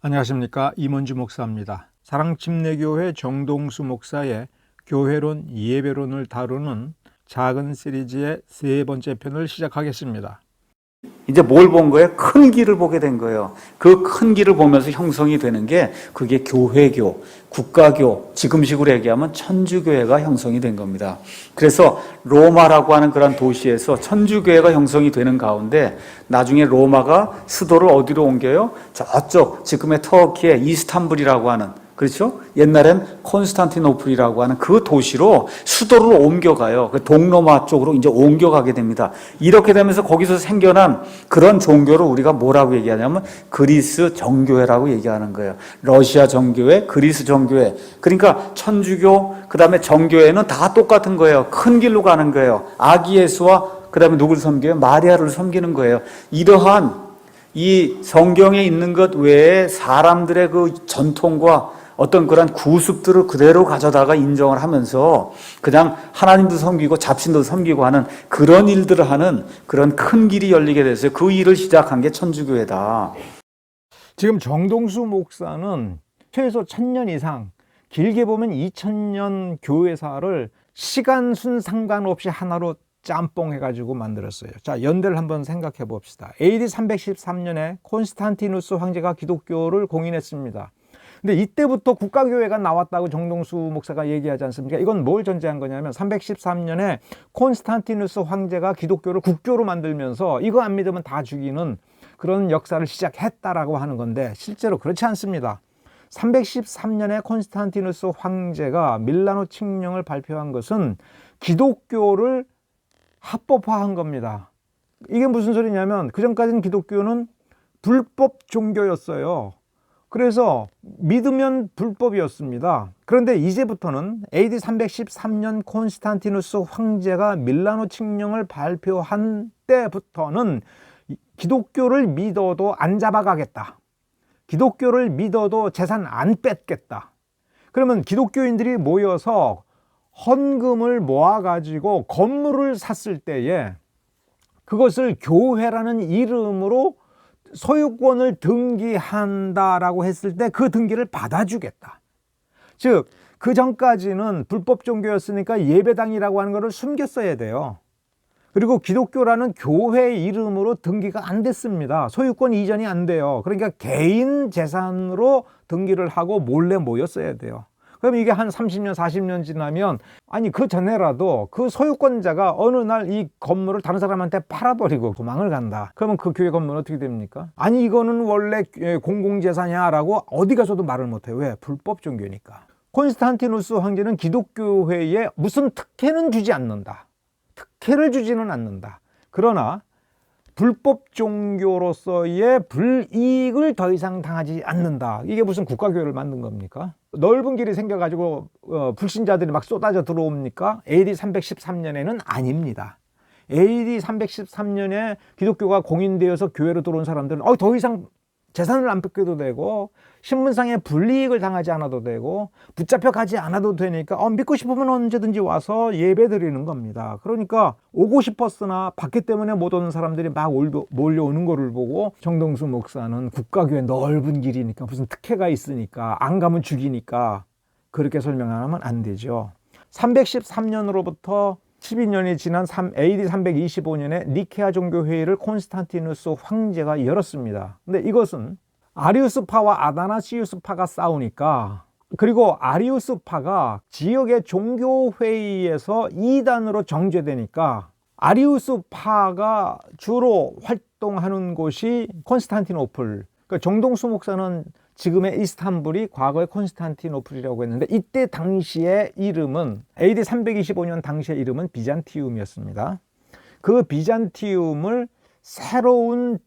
안녕하십니까, 임원주 목사입니다. 사랑침례교회 정동수 목사의 교회론 예배론을 다루는 작은 시리즈의 세 번째 편을 시작하겠습니다. 이제 뭘 본 거예요? 큰 길을 보게 된 거예요. 그 큰 길을 보면서 형성이 되는 게 그게 교회교, 국가교, 지금식으로 얘기하면 천주교회가 형성이 된 겁니다. 그래서 로마라고 하는 그런 도시에서 천주교회가 형성이 되는 가운데 나중에 로마가 수도를 어디로 옮겨요? 저쪽 지금의 터키의 이스탄불이라고 하는, 그렇죠? 옛날엔 콘스탄티노플이라고 하는 그 도시로 수도를 옮겨가요. 그 동로마 쪽으로 이제 옮겨가게 됩니다. 이렇게 되면서 거기서 생겨난 그런 종교를 우리가 뭐라고 얘기하냐면 그리스 정교회라고 얘기하는 거예요. 러시아 정교회, 그리스 정교회. 그러니까 천주교, 그 다음에 정교회는 다 똑같은 거예요. 큰 길로 가는 거예요. 아기 예수와 그 다음에 누구를 섬겨요? 마리아를 섬기는 거예요. 이러한 이 성경에 있는 것 외에 사람들의 그 전통과 어떤 그런 구습들을 그대로 가져다가 인정을 하면서 그냥 하나님도 섬기고 잡신도 섬기고 하는 그런 일들을 하는 그런 큰 길이 열리게 됐어요. 그 일을 시작한 게 천주교회다. 지금 정동수 목사는 최소 1000년 이상, 길게 보면 2000년 교회사를 시간순 상관없이 하나로 짬뽕 해가지고 만들었어요. 자, 연대를 한번 생각해 봅시다. AD 313년에 콘스탄티누스 황제가 기독교를 공인했습니다. 근데 이때부터 국가교회가 나왔다고 정동수 목사가 얘기하지 않습니까? 이건 뭘 전제한 거냐면 313년에 콘스탄티누스 황제가 기독교를 국교로 만들면서 이거 안 믿으면 다 죽이는 그런 역사를 시작했다라고 하는 건데 실제로 그렇지 않습니다. 313년에 콘스탄티누스 황제가 밀라노 칙령을 발표한 것은 기독교를 합법화한 겁니다. 이게 무슨 소리냐면 그전까지는 기독교는 불법 종교였어요. 그래서 믿으면 불법이었습니다. 그런데 이제부터는 AD 313년 콘스탄티누스 황제가 밀라노 칙령을 발표한 때부터는 기독교를 믿어도 안 잡아가겠다. 기독교를 믿어도 재산 안 뺏겠다. 그러면 기독교인들이 모여서 헌금을 모아가지고 건물을 샀을 때에 그것을 교회라는 이름으로 소유권을 등기한다라고 했을 때 그 등기를 받아주겠다. 즉, 그 전까지는 불법 종교였으니까 예배당이라고 하는 것을 숨겼어야 돼요. 그리고 기독교라는 교회 이름으로 등기가 안 됐습니다. 소유권 이전이 안 돼요. 그러니까 개인 재산으로 등기를 하고 몰래 모였어야 돼요. 그럼 이게 한 30년, 40년 지나면 아니 그 전에라도 그 소유권자가 어느 날 이 건물을 다른 사람한테 팔아버리고 도망을 간다. 그러면 그 교회 건물은 어떻게 됩니까? 아니 이거는 원래 공공재산이야 라고 어디 가서도 말을 못해요. 왜? 불법 종교니까. 콘스탄티누스 황제는 기독교회에 무슨 특혜는 주지 않는다. 특혜를 주지는 않는다. 그러나 불법 종교로서의 불이익을 더 이상 당하지 않는다. 이게 무슨 국가교회를 만든 겁니까? 넓은 길이 생겨가지고 불신자들이 막 쏟아져 들어옵니까? AD 313년에는 아닙니다. AD 313년에 기독교가 공인되어서 교회로 들어온 사람들은 더 이상 재산을 안 뺏겨도 되고 신분상의 불이익을 당하지 않아도 되고 붙잡혀 가지 않아도 되니까 믿고 싶으면 언제든지 와서 예배 드리는 겁니다. 그러니까 오고 싶었으나 받기 때문에 못 오는 사람들이 막 몰려오는 거를 보고 정동수 목사는 국가교회 넓은 길이니까 무슨 특혜가 있으니까 안 가면 죽이니까 그렇게 설명하면 안 되죠. 313년으로부터 12년이 지난 AD 325년에 니케아 종교회의를 콘스탄티누스 황제가 열었습니다. 근데 이것은 아리우스파와 아다나시우스파가 싸우니까, 그리고 아리우스파가 지역의 종교회의에서 이단으로 정죄되니까 아리우스파가 주로 활동하는 곳이 콘스탄티노플. 그러니까 정동수 목사는 지금의 이스탄불이 과거의 콘스탄티노플이라고 했는데 이때 당시의 이름은 AD 325년 당시의 이름은 비잔티움이었습니다. 그 비잔티움을 새로운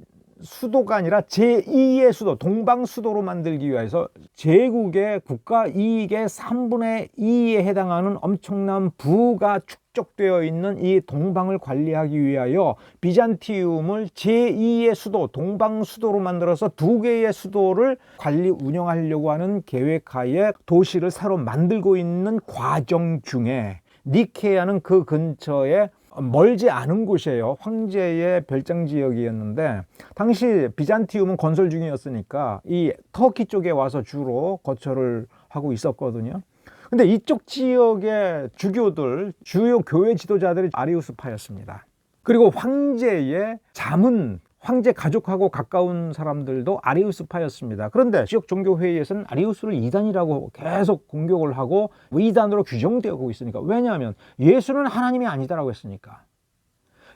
수도가 아니라 제2의 수도, 동방 수도로 만들기 위해서 제국의 국가 이익의 3분의 2에 해당하는 엄청난 부가 축적되어 있는 이 동방을 관리하기 위하여 비잔티움을 제2의 수도, 동방 수도로 만들어서 2개의 수도를 관리 운영하려고 하는 계획하에 도시를 새로 만들고 있는 과정 중에 니케아는 그 근처에 멀지 않은 곳이에요. 황제의 별장 지역이었는데 당시 비잔티움은 건설 중이었으니까 이 터키 쪽에 와서 주로 거처를 하고 있었거든요. 근데 이쪽 지역의 주교들, 주요 교회 지도자들이 아리우스파였습니다. 그리고 황제의 자문, 황제 가족하고 가까운 사람들도 아리우스파였습니다. 그런데 지역 종교회의에서는 아리우스를 이단이라고 계속 공격을 하고 이단으로 규정되고 있으니까. 왜냐하면 예수는 하나님이 아니다라고 했으니까.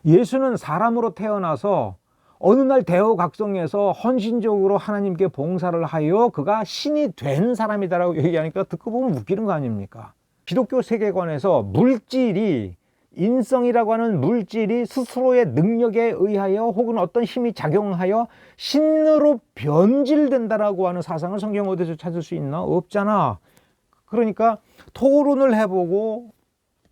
예수는 사람으로 태어나서 어느 날 대허각성에서 헌신적으로 하나님께 봉사를 하여 그가 신이 된 사람이다라고 얘기하니까 듣고 보면 웃기는 거 아닙니까? 기독교 세계관에서 물질이, 인성이라고 하는 물질이 스스로의 능력에 의하여 혹은 어떤 힘이 작용하여 신으로 변질된다라고 하는 사상을 성경 어디서 찾을 수 있나? 없잖아. 그러니까 토론을 해보고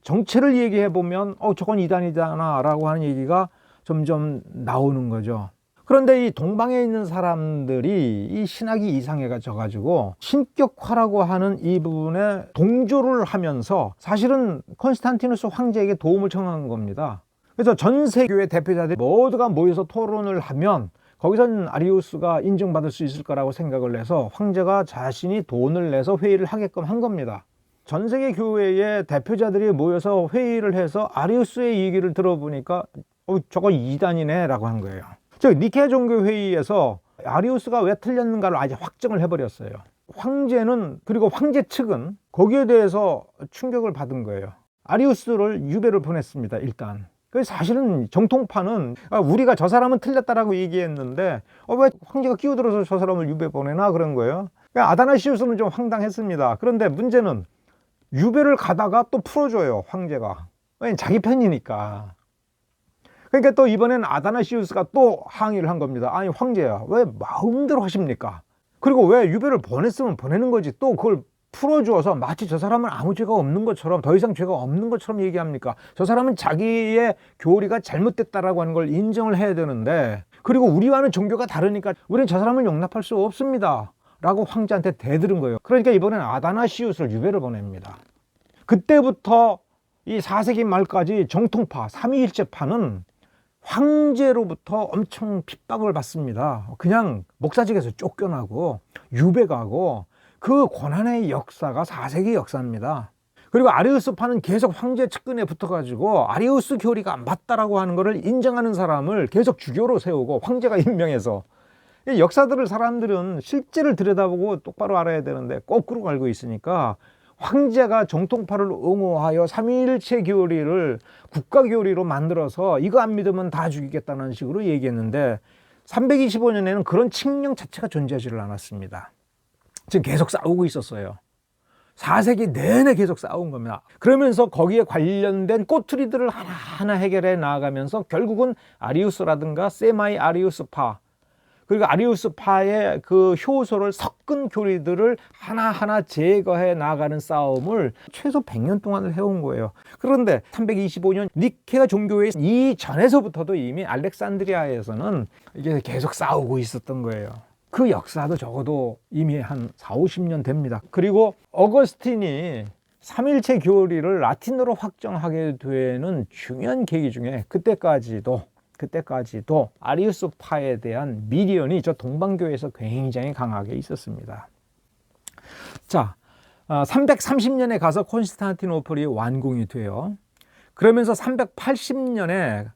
정체를 얘기해보면 저건 이단이잖아 라고 하는 얘기가 점점 나오는 거죠. 그런데 이 동방에 있는 사람들이 이 신학이 이상해져 가지고 신격화라고 하는 이 부분에 동조를 하면서 사실은 콘스탄티누스 황제에게 도움을 청한 겁니다. 그래서 전 세계의 대표자들이 모두가 모여서 토론을 하면 거기선 아리우스가 인정받을 수 있을 거라고 생각을 해서 황제가 자신이 돈을 내서 회의를 하게끔 한 겁니다. 전 세계 교회의 대표자들이 모여서 회의를 해서 아리우스의 얘기를 들어보니까 저거 이단이네 라고 한 거예요. 즉 니케아 종교회의에서 아리우스가 왜 틀렸는가를 아예 확정을 해버렸어요. 황제는, 그리고 황제 측은 거기에 대해서 충격을 받은 거예요. 아리우스를 유배를 보냈습니다. 일단 사실은 정통파는 우리가 저 사람은 틀렸다라고 얘기했는데 왜 황제가 끼어들어서 저 사람을 유배 보내나 그런 거예요. 아다나시우스는 좀 황당했습니다. 그런데 문제는 유배를 가다가 또 풀어줘요, 황제가. 왜냐면 자기 편이니까. 그러니까 또 이번엔 아다나시우스가 또 항의를 한 겁니다. 아니 황제야, 왜 마음대로 하십니까? 그리고 왜 유배를 보냈으면 보내는 거지 또 그걸 풀어주어서 마치 저 사람은 아무 죄가 없는 것처럼, 더 이상 죄가 없는 것처럼 얘기합니까? 저 사람은 자기의 교리가 잘못됐다라고 하는 걸 인정을 해야 되는데, 그리고 우리와는 종교가 다르니까 우리는 저 사람을 용납할 수 없습니다 라고 황제한테 대들은 거예요. 그러니까 이번엔 아다나시우스를 유배를 보냅니다. 그때부터 이 4세기 말까지 정통파, 삼위일체파는 황제로부터 엄청 핍박을 받습니다. 그냥 목사직에서 쫓겨나고 유배가고, 그 고난의 역사가 4세기 역사입니다. 그리고 아리우스파는 계속 황제 측근에 붙어가지고 아리우스 교리가 맞다라고 하는 것을 인정하는 사람을 계속 주교로 세우고 황제가 임명해서, 이 역사들을 사람들은 실제를 들여다보고 똑바로 알아야 되는데 거꾸로 알고 있으니까 황제가 정통파를 옹호하여 삼위일체 교리를 국가교리로 만들어서 이거 안 믿으면 다 죽이겠다는 식으로 얘기했는데 325년에는 그런 칙령 자체가 존재하지를 않았습니다. 지금 계속 싸우고 있었어요. 4세기 내내 계속 싸운 겁니다. 그러면서 거기에 관련된 꼬투리들을 하나하나 해결해 나아가면서 결국은 아리우스라든가 세마이 아리우스파, 그리고 아리우스파의 그 효소를 섞은 교리들을 하나하나 제거해 나가는 싸움을 최소 100년 동안을 해온 거예요. 그런데 325년 니케아 종교회의 이전에서부터도 이미 알렉산드리아에서는 이게 계속 싸우고 있었던 거예요. 그 역사도 적어도 이미 한 40-50년 됩니다. 그리고 어거스틴이 삼일체 교리를 라틴어로 확정하게 되는 중요한 계기 중에 그때까지도 아리우스파에 대한 미련이 저 동방교회에서 굉장히 강하게 있었습니다. 자, 330년에 가서 콘스탄티노플이 완공이 돼요. 그러면서 380년에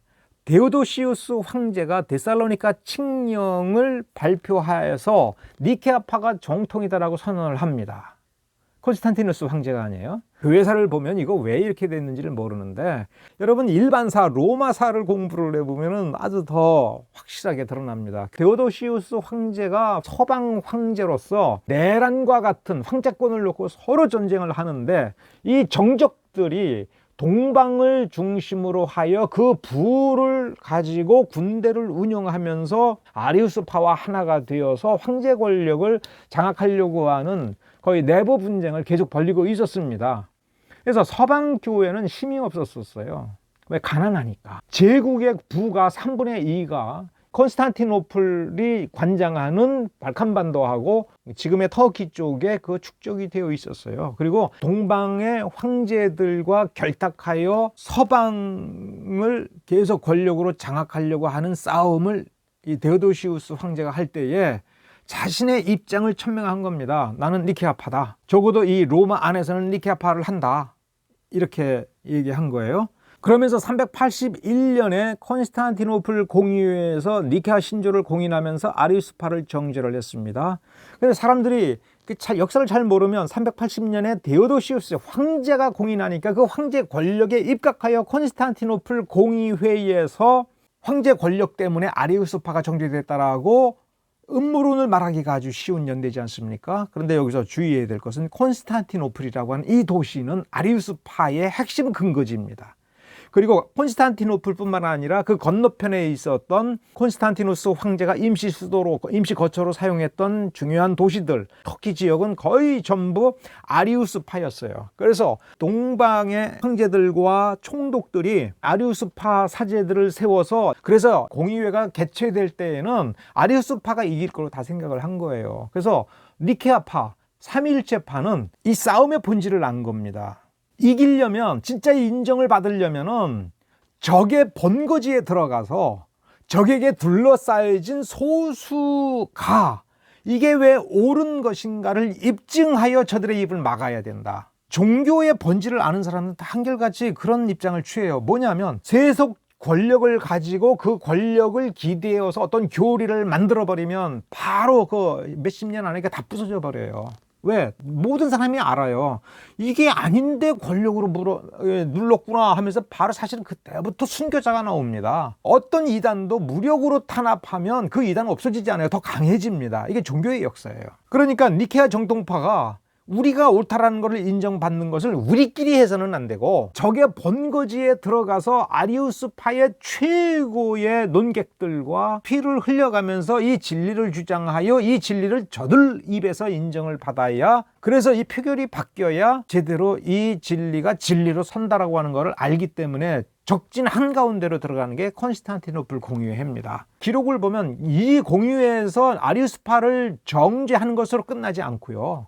데오도시우스 황제가 데살로니가 칙령을 발표하여서 니케아파가 정통이다라고 선언을 합니다. 콘스탄티누스 황제가 아니에요. 교회사를 보면 이거 왜 이렇게 됐는지를 모르는데, 여러분 일반사 로마사를 공부를 해보면 아주 더 확실하게 드러납니다. 데오도시우스 황제가 서방 황제로서 내란과 같은 황제권을 놓고 서로 전쟁을 하는데, 이 정적들이 동방을 중심으로 하여 그 부를 가지고 군대를 운영하면서 아리우스파와 하나가 되어서 황제 권력을 장악하려고 하는 거의 내부 분쟁을 계속 벌이고 있었습니다. 그래서 서방 교회는 힘이 없었어요. 왜? 가난하니까. 제국의 부가 3분의 2가 콘스탄티노플이 관장하는 발칸반도하고 지금의 터키 쪽에 그 축적이 되어 있었어요. 그리고 동방의 황제들과 결탁하여 서방을 계속 권력으로 장악하려고 하는 싸움을 이 데오도시우스 황제가 할 때에 자신의 입장을 천명한 겁니다. 나는 니케아파다. 적어도 이 로마 안에서는 니케아파를 한다. 이렇게 얘기한 거예요. 그러면서 381년에 콘스탄티노플 공의회에서 니케아 신조를 공인하면서 아리우스파를 정죄를 했습니다. 근데 사람들이 역사를 잘 모르면 380년에 데오도시우스 황제가 공인하니까 그 황제 권력에 입각하여 콘스탄티노플 공의회에서 황제 권력 때문에 아리우스파가 정죄됐다라고 음모론을 말하기가 아주 쉬운 연대지 않습니까? 그런데 여기서 주의해야 될 것은 콘스탄티노플이라고 하는 이 도시는 아리우스파의 핵심 근거지입니다. 그리고 콘스탄티노플뿐만 아니라 그 건너편에 있었던 콘스탄티누스 황제가 임시 수도로, 임시 거처로 사용했던 중요한 도시들, 터키 지역은 거의 전부 아리우스파였어요. 그래서 동방의 황제들과 총독들이 아리우스파 사제들을 세워서, 그래서 공의회가 개최될 때에는 아리우스파가 이길 거로 다 생각을 한 거예요. 그래서 니케아파, 삼위일체파는 이 싸움의 본질을 안 겁니다. 이기려면, 진짜 인정을 받으려면은 적의 본거지에 들어가서 적에게 둘러싸여진 소수가 이게 왜 옳은 것인가를 입증하여 저들의 입을 막아야 된다. 종교의 본질을 아는 사람은 다 한결같이 그런 입장을 취해요. 뭐냐면 세속 권력을 가지고 그 권력을 기대어서 어떤 교리를 만들어버리면 바로 그 몇십 년 안에 다 부서져 버려요. 왜? 모든 사람이 알아요. 이게 아닌데 권력으로 눌렀구나 하면서 바로 사실은 그때부터 순교자가 나옵니다. 어떤 이단도 무력으로 탄압하면 그 이단은 없어지지 않아요. 더 강해집니다. 이게 종교의 역사예요. 그러니까 니케아 정통파가 우리가 옳다라는 것을 인정받는 것을 우리끼리 해서는 안 되고 적의 본거지에 들어가서 아리우스파의 최고의 논객들과 피를 흘려가면서 이 진리를 주장하여 이 진리를 저들 입에서 인정을 받아야, 그래서 이 표결이 바뀌어야 제대로 이 진리가 진리로 선다라고 하는 것을 알기 때문에 적진 한가운데로 들어가는 게 콘스탄티노플 공의회입니다. 기록을 보면 이 공의회에서 아리우스파를 정죄하는 것으로 끝나지 않고요.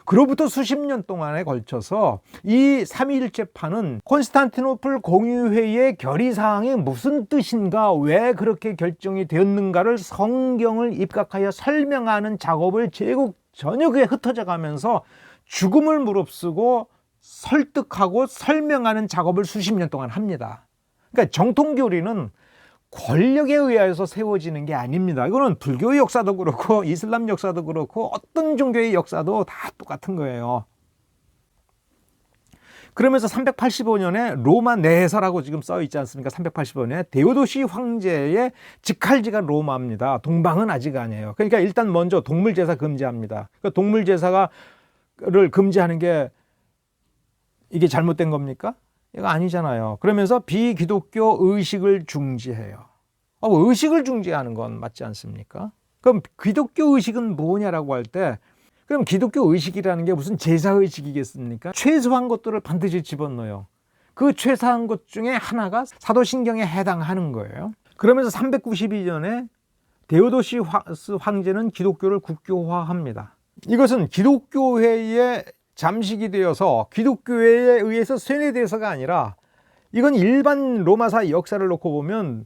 그로부터 수십 년 동안에 걸쳐서 이 삼위일체파는 콘스탄티노플 공의회의 결의사항이 무슨 뜻인가, 왜 그렇게 결정이 되었는가를 성경을 입각하여 설명하는 작업을 제국 전역에 흩어져 가면서 죽음을 무릅쓰고 설득하고 설명하는 작업을 수십 년 동안 합니다. 그러니까 정통교리는 권력에 의해서 세워지는 게 아닙니다. 이거는 불교의 역사도 그렇고 이슬람 역사도 그렇고 어떤 종교의 역사도 다 똑같은 거예요. 그러면서 385년에 로마 내해서라고 지금 써 있지 않습니까? 385년에 데오도시 황제의 직할지가 로마입니다. 동방은 아직 아니에요. 그러니까 일단 먼저 동물제사 금지합니다. 그러니까 동물제사를 금지하는 게 이게 잘못된 겁니까? 이거 아니잖아요. 그러면서 비기독교 의식을 중지해요. 의식을 중지하는 건 맞지 않습니까? 그럼 기독교 의식은 뭐냐라고 할 때, 그럼 기독교 의식이라는 게 무슨 제사 의식이겠습니까? 최소한 것들을 반드시 집어넣어요. 그 최소한 것 중에 하나가 사도신경에 해당하는 거예요. 그러면서 392년에 데오도시우스 황제는 기독교를 국교화합니다. 이것은 기독교회의 잠식이 되어서 기독교회에 의해서 세뇌돼서가 아니라, 이건 일반 로마사 역사를 놓고 보면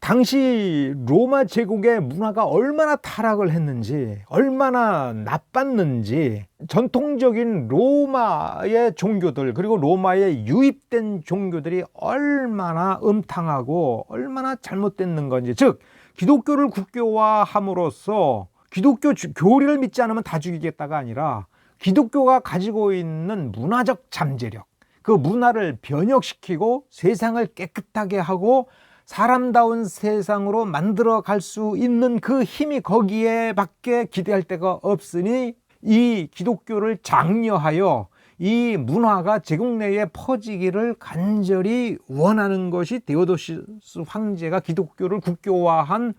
당시 로마 제국의 문화가 얼마나 타락을 했는지, 얼마나 나빴는지, 전통적인 로마의 종교들, 그리고 로마에 유입된 종교들이 얼마나 음탕하고 얼마나 잘못됐는 건지, 즉 기독교를 국교화함으로써 기독교 교리를 믿지 않으면 다 죽이겠다가 아니라 기독교가 가지고 있는 문화적 잠재력, 그 문화를 변혁시키고 세상을 깨끗하게 하고 사람다운 세상으로 만들어 갈 수 있는 그 힘이 거기에 밖에 기대할 데가 없으니 이 기독교를 장려하여 이 문화가 제국 내에 퍼지기를 간절히 원하는 것이 데오도시우스 황제가 기독교를 국교화한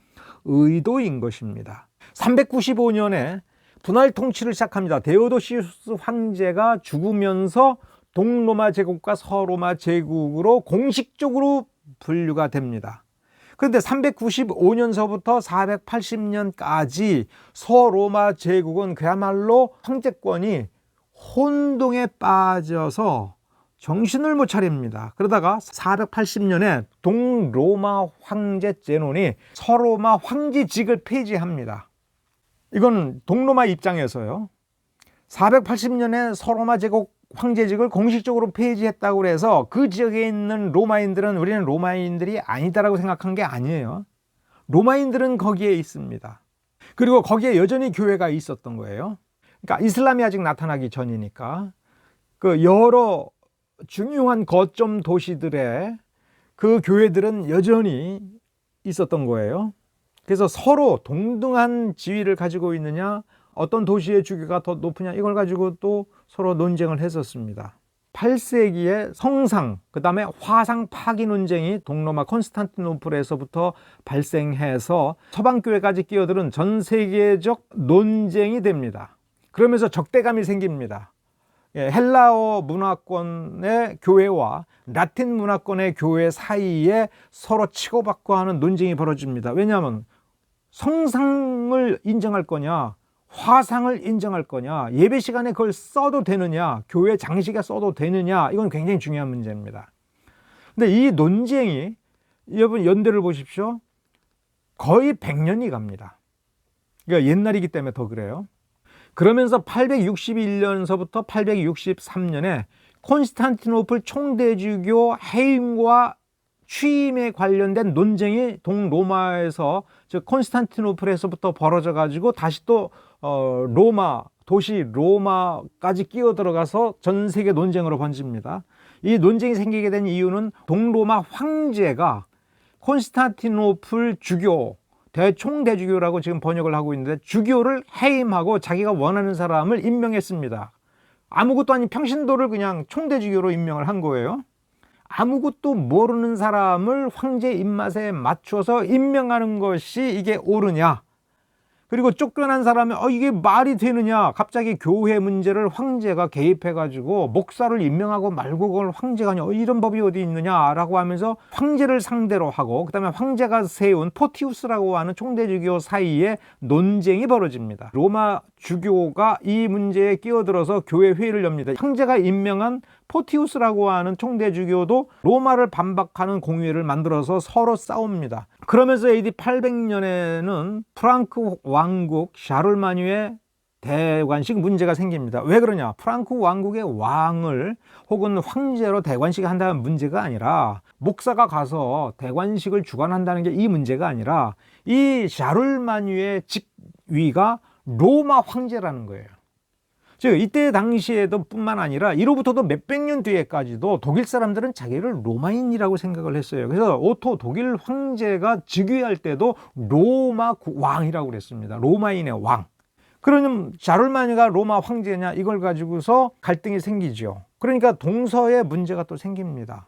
의도인 것입니다. 395년에 분할 통치를 시작합니다. 데오도시우스 황제가 죽으면서 동로마 제국과 서로마 제국으로 공식적으로 분류가 됩니다. 그런데 395년서부터 480년까지 서로마 제국은 그야말로 황제권이 혼동에 빠져서 정신을 못 차립니다. 그러다가 480년에 동로마 황제 제논이 서로마 황제직을 폐지합니다. 이건 동로마 입장에서요. 480년에 서로마 제국 황제직을 공식적으로 폐지했다고 해서 그 지역에 있는 로마인들은 우리는 로마인들이 아니다라고 생각한 게 아니에요. 로마인들은 거기에 있습니다. 그리고 거기에 여전히 교회가 있었던 거예요. 그러니까 이슬람이 아직 나타나기 전이니까 그 여러 중요한 거점 도시들의 그 교회들은 여전히 있었던 거예요. 그래서 서로 동등한 지위를 가지고 있느냐, 어떤 도시의 주교가 더 높으냐, 이걸 가지고 또 서로 논쟁을 했었습니다. 8세기에 성상, 그 다음에 화상 파기 논쟁이 동로마 콘스탄티노플에서부터 발생해서 서방교회까지 끼어들은 전 세계적 논쟁이 됩니다. 그러면서 적대감이 생깁니다. 헬라어 문화권의 교회와 라틴 문화권의 교회 사이에 서로 치고받고 하는 논쟁이 벌어집니다. 왜냐하면 성상을 인정할 거냐, 화상을 인정할 거냐, 예배 시간에 그걸 써도 되느냐, 교회 장식에 써도 되느냐, 이건 굉장히 중요한 문제입니다. 근데 이 논쟁이, 여러분 연대를 보십시오. 거의 100년이 갑니다. 그러니까 옛날이기 때문에 더 그래요. 그러면서 861년서부터 863년에 콘스탄티노플 총대주교 해임과 취임에 관련된 논쟁이 동로마에서, 즉 콘스탄티노플에서부터 벌어져 가지고 다시 또 로마, 도시 로마까지 끼어들어가서 전 세계 논쟁으로 번집니다. 이 논쟁이 생기게 된 이유는 동로마 황제가 콘스탄티노플 주교, 대총대주교라고 지금 번역을 하고 있는데, 주교를 해임하고 자기가 원하는 사람을 임명했습니다. 아무것도 아닌 평신도를 그냥 총대주교로 임명을 한 거예요. 아무것도 모르는 사람을 황제 입맛에 맞춰서 임명하는 것이 이게 옳으냐? 그리고 쫓겨난 사람이 이게 말이 되느냐? 갑자기 교회 문제를 황제가 개입해가지고 목사를 임명하고 말고 그걸 황제가 하냐? 이런 법이 어디 있느냐라고 하면서 황제를 상대로 하고, 그 다음에 황제가 세운 포티우스라고 하는 총대주교 사이에 논쟁이 벌어집니다. 로마 주교가 이 문제에 끼어들어서 교회 회의를 엽니다. 황제가 임명한 포티우스라고 하는 총대주교도 로마를 반박하는 공회를 만들어서 서로 싸웁니다. 그러면서 AD 800년에는 프랑크 왕국 샤를마뉴의 대관식 문제가 생깁니다. 왜 그러냐? 프랑크 왕국의 왕을 혹은 황제로 대관식을 한다는 문제가 아니라, 목사가 가서 대관식을 주관한다는 게 이 문제가 아니라, 이 샤를마뉴의 직위가 로마 황제라는 거예요. 즉 이때 당시에도 뿐만 아니라 이로부터도 몇백 년 뒤에까지도 독일 사람들은 자기를 로마인이라고 생각을 했어요. 그래서 오토 독일 황제가 즉위할 때도 로마 왕이라고 그랬습니다. 로마인의 왕. 그러면 샤를마뉴가 로마 황제냐, 이걸 가지고서 갈등이 생기죠. 그러니까 동서에 문제가 또 생깁니다.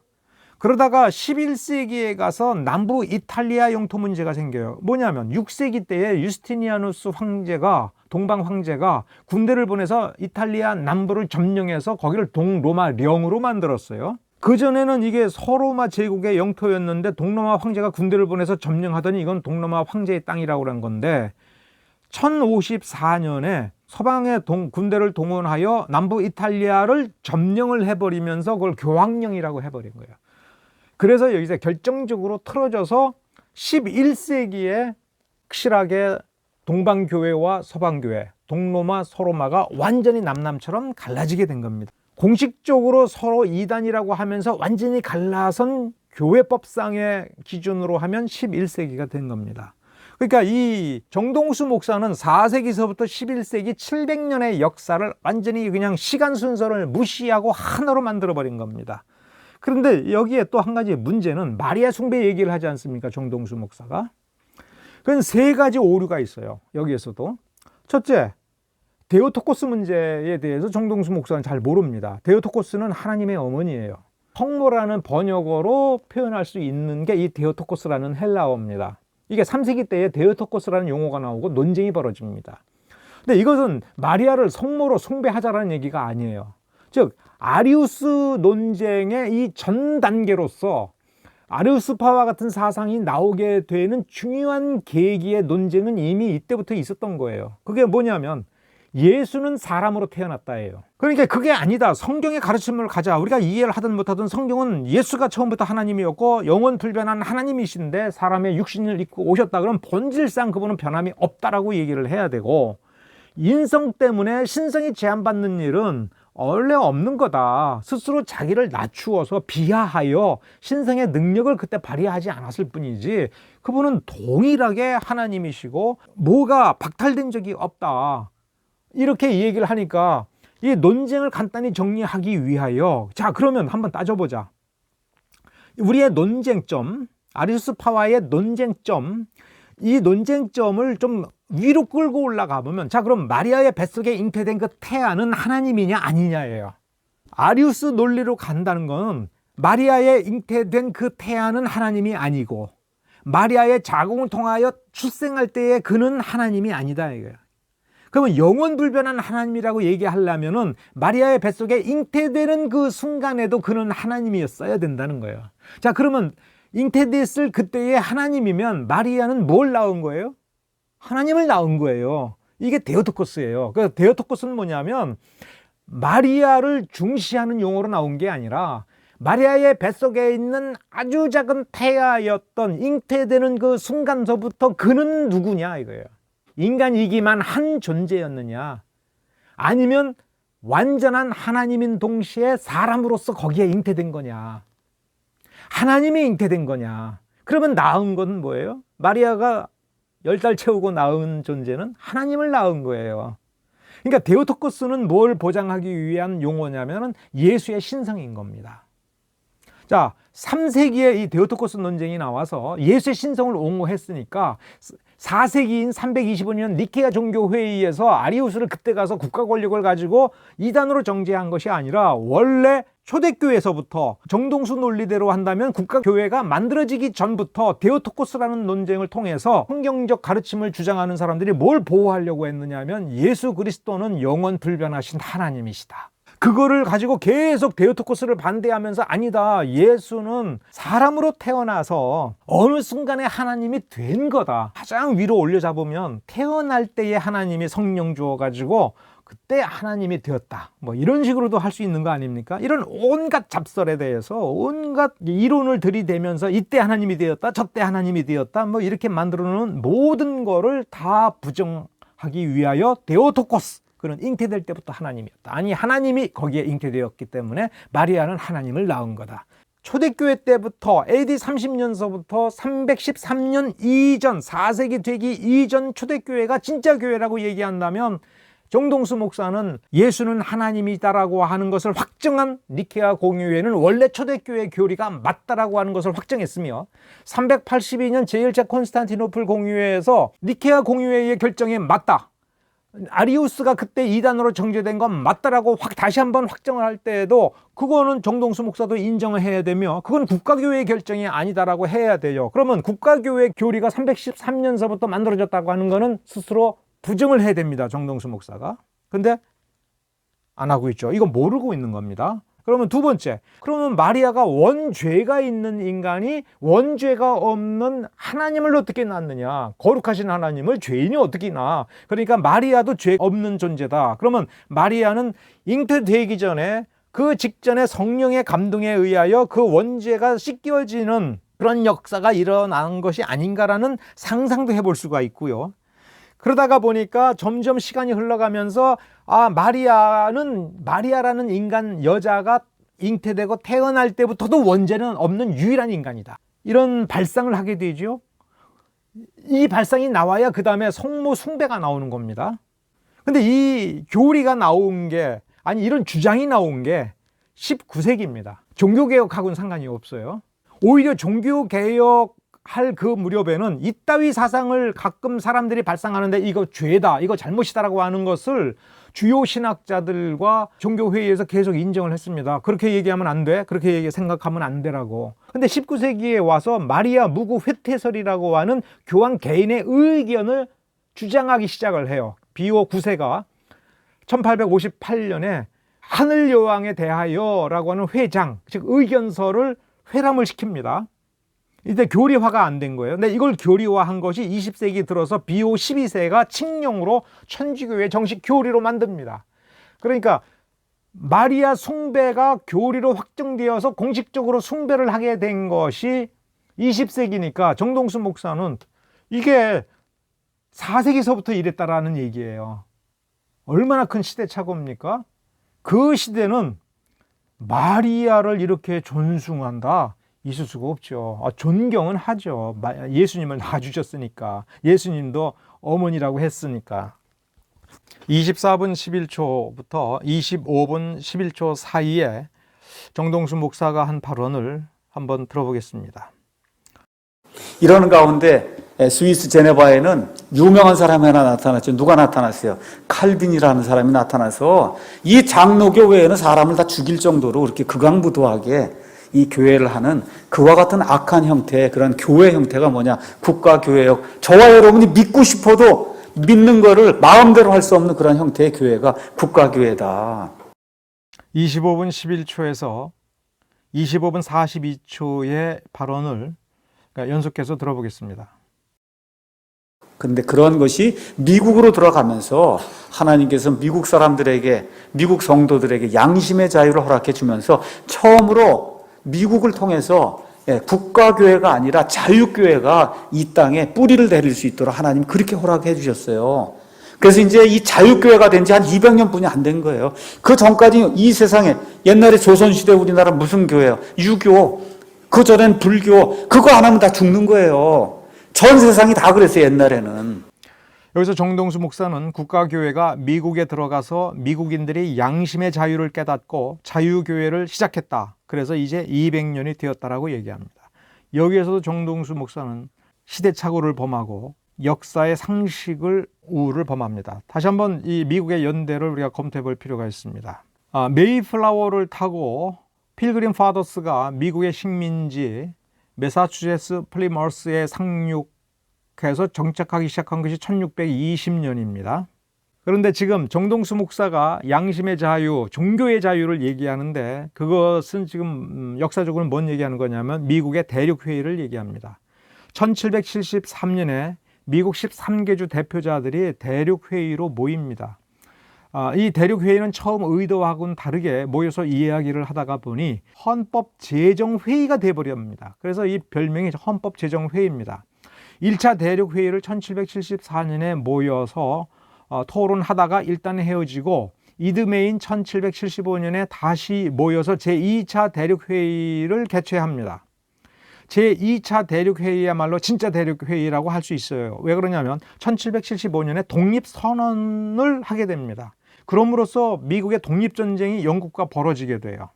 그러다가 11세기에 가서 남부 이탈리아 영토 문제가 생겨요. 뭐냐면 6세기 때에 유스티니아누스 황제가, 동방 황제가 군대를 보내서 이탈리아 남부를 점령해서 거기를 동로마령으로 만들었어요. 그전에는 이게 서로마 제국의 영토였는데 동로마 황제가 군대를 보내서 점령하더니 이건 동로마 황제의 땅이라고 한 건데, 1054년에 서방의 군대를 동원하여 남부 이탈리아를 점령을 해버리면서 그걸 교황령이라고 해버린 거예요. 그래서 여기서 결정적으로 틀어져서 11세기에 확실하게 동방교회와 서방교회, 동로마, 서로마가 완전히 남남처럼 갈라지게 된 겁니다. 공식적으로 서로 이단이라고 하면서 완전히 갈라선 교회법상의 기준으로 하면 11세기가 된 겁니다. 그러니까 이 정동수 목사는 4세기서부터 11세기 700년의 역사를 완전히 그냥 시간 순서를 무시하고 하나로 만들어버린 겁니다. 그런데 여기에 또 한 가지 문제는 마리아 숭배 얘기를 하지 않습니까? 정동수 목사가. 그건 세 가지 오류가 있어요. 여기에서도. 첫째, 데오토코스 문제에 대해서 정동수 목사는 잘 모릅니다. 데오토코스는 하나님의 어머니예요. 성모라는 번역어로 표현할 수 있는 게 이 데오토코스라는 헬라어입니다. 이게 3세기 때에 데오토코스라는 용어가 나오고 논쟁이 벌어집니다. 근데 이것은 마리아를 성모로 숭배하자라는 얘기가 아니에요. 즉 아리우스 논쟁의 이 전 단계로서 아리우스파와 같은 사상이 나오게 되는 중요한 계기의 논쟁은 이미 이때부터 있었던 거예요. 그게 뭐냐면 예수는 사람으로 태어났다예요. 그러니까 그게 아니다. 성경의 가르침을 가자. 우리가 이해를 하든 못하든 성경은 예수가 처음부터 하나님이었고 영원 불변한 하나님이신데 사람의 육신을 입고 오셨다. 그럼 본질상 그분은 변함이 없다라고 얘기를 해야 되고, 인성 때문에 신성이 제한받는 일은 원래 없는 거다. 스스로 자기를 낮추어서 비하하여 신성의 능력을 그때 발휘하지 않았을 뿐이지 그분은 동일하게 하나님이시고 뭐가 박탈된 적이 없다. 이렇게 얘기를 하니까 이 논쟁을 간단히 정리하기 위하여, 자 그러면 한번 따져보자. 우리의 논쟁점, 아리우스파와의 논쟁점, 이 논쟁점을 좀 위로 끌고 올라가 보면, 자 그럼 마리아의 뱃속에 잉태된 그 태아는 하나님이냐 아니냐예요. 아리우스 논리로 간다는 건 마리아의 잉태된 그 태아는 하나님이 아니고 마리아의 자궁을 통하여 출생할 때의 그는 하나님이 아니다 이거예요. 그러면 영원불변한 하나님이라고 얘기하려면은 마리아의 뱃속에 잉태되는 그 순간에도 그는 하나님이었어야 된다는 거예요. 자 그러면 잉태됐을 그때의 하나님이면 마리아는 뭘 낳은 거예요? 하나님을 낳은 거예요. 이게 데오토코스예요. 그 데오토코스는 뭐냐면 마리아를 중시하는 용어로 나온 게 아니라 마리아의 뱃속에 있는 아주 작은 태아였던 잉태되는 그 순간서부터 그는 누구냐 이거예요. 인간이기만 한 존재였느냐, 아니면 완전한 하나님인 동시에 사람으로서 거기에 잉태된 거냐, 하나님이 잉태된 거냐. 그러면 낳은 건 뭐예요? 마리아가 10달 채우고 낳은 존재는 하나님을 낳은 거예요. 그러니까 데오토코스는 뭘 보장하기 위한 용어냐면 예수의 신성인 겁니다. 자, 3세기에 이 데오토코스 논쟁이 나와서 예수의 신성을 옹호했으니까 4세기인 325년 니케아 종교회의에서 아리우스를 그때 가서 국가 권력을 가지고 이단으로 정죄한 것이 아니라 원래 초대교회에서부터 정동수 논리대로 한다면 국가교회가 만들어지기 전부터 데오토코스라는 논쟁을 통해서 성경적 가르침을 주장하는 사람들이 뭘 보호하려고 했느냐 하면 예수 그리스도는 영원 불변하신 하나님이시다. 그거를 가지고 계속 데오토코스를 반대하면서 아니다, 예수는 사람으로 태어나서 어느 순간에 하나님이 된 거다. 가장 위로 올려잡으면 태어날 때의 하나님이 성령 주어가지고 그때 하나님이 되었다, 뭐 이런 식으로도 할 수 있는 거 아닙니까? 이런 온갖 잡설에 대해서 온갖 이론을 들이대면서 이때 하나님이 되었다, 저때 하나님이 되었다, 뭐 이렇게 만들어 놓은 모든 거를 다 부정하기 위하여 데오토코스, 그는 잉태될 때부터 하나님이었다. 아니, 하나님이 거기에 잉태되었기 때문에 마리아는 하나님을 낳은 거다. 초대교회 때부터 AD 30년서부터 313년 이전, 4세기 되기 이전 초대교회가 진짜 교회라고 얘기한다면 정동수 목사는 예수는 하나님이다라고 하는 것을 확정한 니케아 공의회는 원래 초대교회 교리가 맞다라고 하는 것을 확정했으며 382년 제1차 콘스탄티노플 공의회에서 니케아 공의회의 결정이 맞다, 아리우스가 그때 이단으로 정죄된 건 맞다라고 다시 한번 확정을 할 때에도 그거는 정동수 목사도 인정을 해야 되며 그건 국가교회의 결정이 아니다라고 해야 돼요. 그러면 국가교회 교리가 313년서부터 만들어졌다고 하는 거는 스스로 부정을 해야 됩니다, 정동수 목사가. 근데 안 하고 있죠. 이거 모르고 있는 겁니다. 그러면 두 번째, 그러면 마리아가 원죄가 있는 인간이 원죄가 없는 하나님을 어떻게 낳느냐, 거룩하신 하나님을 죄인이 어떻게 낳아. 그러니까 마리아도 죄 없는 존재다. 그러면 마리아는 잉태되기 전에 그 직전에 성령의 감동에 의하여 그 원죄가 씻겨지는 그런 역사가 일어난 것이 아닌가라는 상상도 해볼 수가 있고요. 그러다가 보니까 점점 시간이 흘러가면서 마리아라는 인간, 여자가 잉태되고 태어날 때부터도 원죄는 없는 유일한 인간이다, 이런 발상을 하게 되죠. 이 발상이 나와야 그 다음에 성모 숭배가 나오는 겁니다. 근데 이 교리가 나온 게, 아니 이런 주장이 나온 게 19세기입니다. 종교개혁하고는 상관이 없어요. 오히려 종교개혁 할 그 무렵에는 이따위 사상을 가끔 사람들이 발상하는데 이거 죄다, 이거 잘못이다라고 하는 것을 주요 신학자들과 종교회의에서 계속 인정을 했습니다. 그렇게 얘기하면 안 돼, 그렇게 생각하면 안 되라고. 근데 19세기에 와서 마리아 무구 회태설이라고 하는 교황 개인의 의견을 주장하기 시작을 해요. 비오 9세가 1858년에 하늘 여왕에 대하여 라고 하는 회장, 즉 의견서를 회람을 시킵니다. 이때 교리화가 안 된 거예요. 근데 이걸 교리화한 것이 20세기 들어서 비오 12세가 칙령으로 천주교의 정식 교리로 만듭니다. 그러니까 마리아 숭배가 교리로 확정되어서 공식적으로 숭배를 하게 된 것이 20세기니까 정동수 목사는 이게 4세기서부터 이랬다라는 얘기예요. 얼마나 큰 시대착오입니까? 그 시대는 마리아를 이렇게 존숭한다? 있을 수가 없죠. 존경은 하죠. 예수님을 낳아주셨으니까. 예수님도 어머니라고 했으니까. 24분 11초부터 25분 11초 사이에 정동수 목사가 한 발언을 한번 들어보겠습니다. 이러는 가운데 스위스 제네바에는 유명한 사람이 하나 나타났죠. 누가 나타났어요? 칼빈이라는 사람이 나타나서 이 장로교회에는 사람을 다 죽일 정도로 그렇게 극악무도하게 이 교회를 하는 그와 같은 악한 형태의 그런 교회 형태가 뭐냐? 국가교회역. 저와 여러분이 믿고 싶어도 믿는 거를 마음대로 할 수 없는 그런 형태의 교회가 국가교회다. 25분 11초에서 25분 42초의 발언을 연속해서 들어보겠습니다. 그런데 그런 것이 미국으로 들어가면서 하나님께서 미국 사람들에게, 미국 성도들에게 양심의 자유를 허락해 주면서 처음으로 미국을 통해서 국가교회가 아니라 자유교회가 이 땅에 뿌리를 내릴 수 있도록 하나님 그렇게 허락해 주셨어요. 그래서 이제 이 자유교회가 된 지 한 200년 뿐이 안 된 거예요. 그 전까지 이 세상에 옛날에 조선시대 우리나라 무슨 교회요? 유교, 그 전엔 불교, 그거 안 하면 다 죽는 거예요. 전 세상이 다 그랬어요, 옛날에는. 여기서 정동수 목사는 국가교회가 미국에 들어가서 미국인들이 양심의 자유를 깨닫고 자유교회를 시작했다. 그래서 이제 200년이 되었다라고 얘기합니다. 여기에서도 정동수 목사는 시대착오를 범하고 역사의 상식을 우를 범합니다. 다시 한번 이 미국의 연대를 우리가 검토해 볼 필요가 있습니다. 메이플라워를 타고 필그림 파더스가 미국의 식민지 매사추세츠 플리머스에 상륙해서 정착하기 시작한 것이 1620년입니다. 그런데 지금 정동수 목사가 양심의 자유, 종교의 자유를 얘기하는데 그것은 지금 역사적으로 뭔 얘기하는 거냐면 미국의 대륙회의를 얘기합니다. 1773년에 미국 13개주 대표자들이 대륙회의로 모입니다. 이 대륙회의는 처음 의도하고는 다르게 모여서 이야기를 하다가 보니 헌법제정회의가 돼버립니다. 그래서 이 별명이 헌법제정회의입니다. 1차 대륙회의를 1774년에 모여서 토론하다가 일단 헤어지고 이듬해인 1775년에 다시 모여서 제2차 대륙회의를 개최합니다. 제2차 대륙회의야말로 진짜 대륙회의라고 할 수 있어요. 왜 그러냐면 1775년에 독립선언을 하게 됩니다. 그럼으로써 미국의 독립전쟁이 영국과 벌어지게 돼요.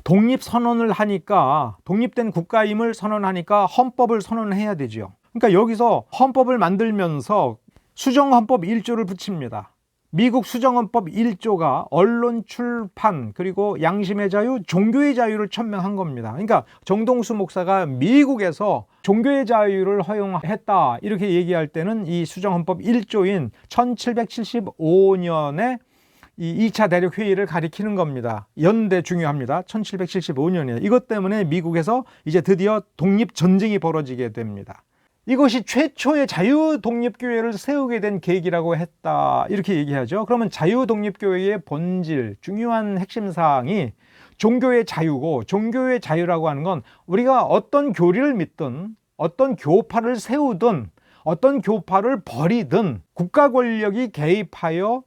독립선언을 하니까 독립된 국가임을 선언하니까 헌법을 선언해야 되죠. 그러니까 여기서 헌법을 만들면서 수정헌법 1조를 붙입니다. 미국 수정헌법 1조가 언론, 출판, 그리고 양심의 자유, 종교의 자유를 천명한 겁니다. 그러니까 정동수 목사가 미국에서 종교의 자유를 허용했다 이렇게 얘기할 때는 이 수정헌법 1조인 1775년에 이 2차 대륙회의를 가리키는 겁니다. 연대 중요합니다. 1775년이에요. 이것 때문에 미국에서 이제 드디어 독립전쟁이 벌어지게 됩니다. 이것이 최초의 자유독립교회를 세우게 된 계기라고 했다 이렇게 얘기하죠. 그러면 자유독립교회의 본질, 중요한 핵심사항이 종교의 자유고, 종교의 자유라고 하는 건 우리가 어떤 교리를 믿든 어떤 교파를 세우든 어떤 교파를 버리든 국가 권력이 개입하여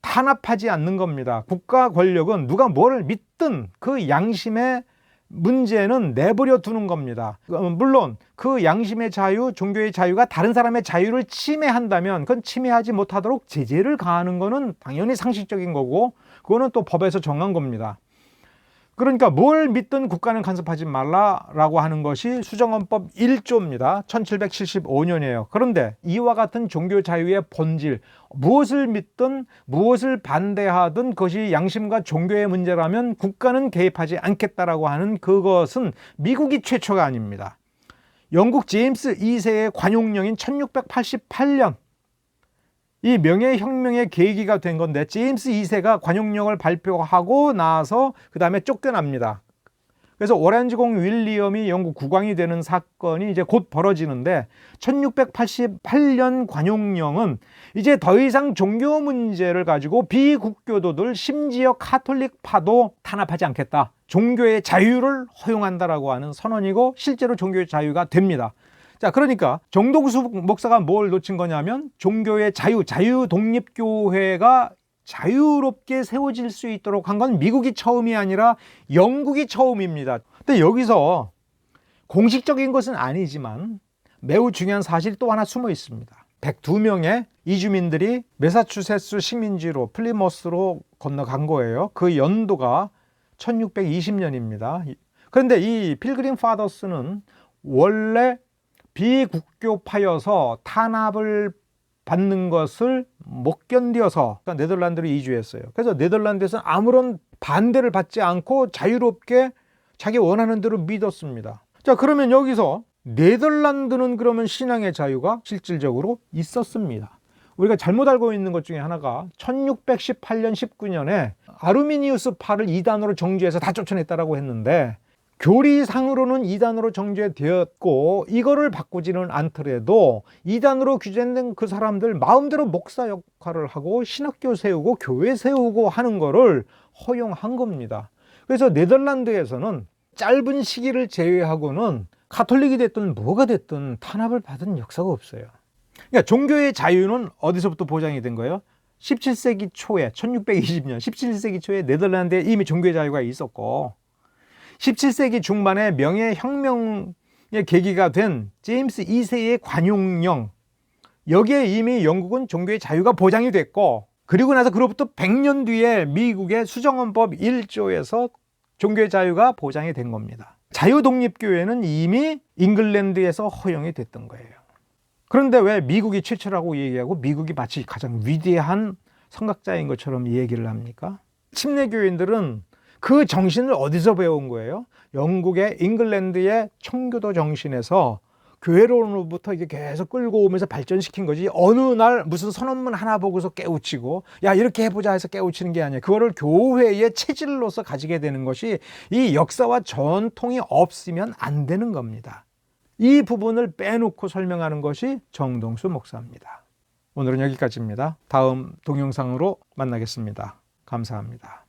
탄압하지 않는 겁니다. 국가 권력은 누가 뭘 믿든 그 양심의 문제는 내버려 두는 겁니다. 물론 그 양심의 자유, 종교의 자유가 다른 사람의 자유를 침해한다면 그건 침해하지 못하도록 제재를 가하는 거는 당연히 상식적인 거고 그거는 또 법에서 정한 겁니다. 그러니까 뭘 믿든 국가는 간섭하지 말라라고 하는 것이 수정헌법 1조입니다. 1775년이에요. 그런데 이와 같은 종교 자유의 본질, 무엇을 믿든 무엇을 반대하든 그것이 양심과 종교의 문제라면 국가는 개입하지 않겠다라고 하는 그것은 미국이 최초가 아닙니다. 영국 제임스 2세의 관용령인 1688년 이 명예혁명의 계기가 된 건데 제임스 2세가 관용령을 발표하고 나서 그 다음에 쫓겨납니다. 그래서 오렌지공 윌리엄이 영국 국왕이 되는 사건이 이제 곧 벌어지는데 1688년 관용령은 이제 더 이상 종교 문제를 가지고 비국교도들 심지어 카톨릭파도 탄압하지 않겠다. 종교의 자유를 허용한다라고 하는 선언이고 실제로 종교의 자유가 됩니다. 자, 그러니까 정동수 목사가 뭘 놓친 거냐면 종교의 자유 독립교회가 자유롭게 세워질 수 있도록 한 건 미국이 처음이 아니라 영국이 처음입니다. 근데 여기서 공식적인 것은 아니지만 매우 중요한 사실이 또 하나 숨어 있습니다. 102명의 이주민들이 매사추세츠 식민지로 플리머스로 건너간 거예요. 그 연도가 1620년입니다. 그런데 이 필그림 파더스는 원래 비국교파여서 탄압을 받는 것을 못 견뎌서 네덜란드로 이주했어요. 그래서 네덜란드에서는 아무런 반대를 받지 않고 자유롭게 자기 원하는 대로 믿었습니다. 자, 그러면 여기서 네덜란드는 그러면 신앙의 자유가 실질적으로 있었습니다. 우리가 잘못 알고 있는 것 중에 하나가 1618년 19년에 아르미니우스파를 이단으로 정죄해서 다 쫓아냈다라고 했는데 교리상으로는 이단으로 정죄되었고 이거를 바꾸지는 않더라도 이단으로 규정된 그 사람들 마음대로 목사 역할을 하고 신학교 세우고 교회 세우고 하는 거를 허용한 겁니다. 그래서 네덜란드에서는 짧은 시기를 제외하고는 가톨릭이 됐든 뭐가 됐든 탄압을 받은 역사가 없어요. 그러니까 종교의 자유는 어디서부터 보장이 된 거예요? 17세기 초에 1620년 17세기 초에 네덜란드에 이미 종교의 자유가 있었고 17세기 중반에 명예혁명의 계기가 된 제임스 2세의 관용령, 여기에 이미 영국은 종교의 자유가 보장이 됐고 그리고 나서 그로부터 100년 뒤에 미국의 수정헌법 1조에서 종교의 자유가 보장이 된 겁니다. 자유독립교회는 이미 잉글랜드에서 허용이 됐던 거예요. 그런데 왜 미국이 최초라고 얘기하고 미국이 마치 가장 위대한 선각자인 것처럼 얘기를 합니까? 침례교인들은 그 정신을 어디서 배운 거예요? 영국의 잉글랜드의 청교도 정신에서 교회로부터 이게 계속 끌고 오면서 발전시킨 거지 어느 날 무슨 선언문 하나 보고서 깨우치고 야 이렇게 해보자 해서 깨우치는 게 아니에요. 그거를 교회의 체질로서 가지게 되는 것이 이 역사와 전통이 없으면 안 되는 겁니다. 이 부분을 빼놓고 설명하는 것이 정동수 목사입니다. 오늘은 여기까지입니다. 다음 동영상으로 만나겠습니다. 감사합니다.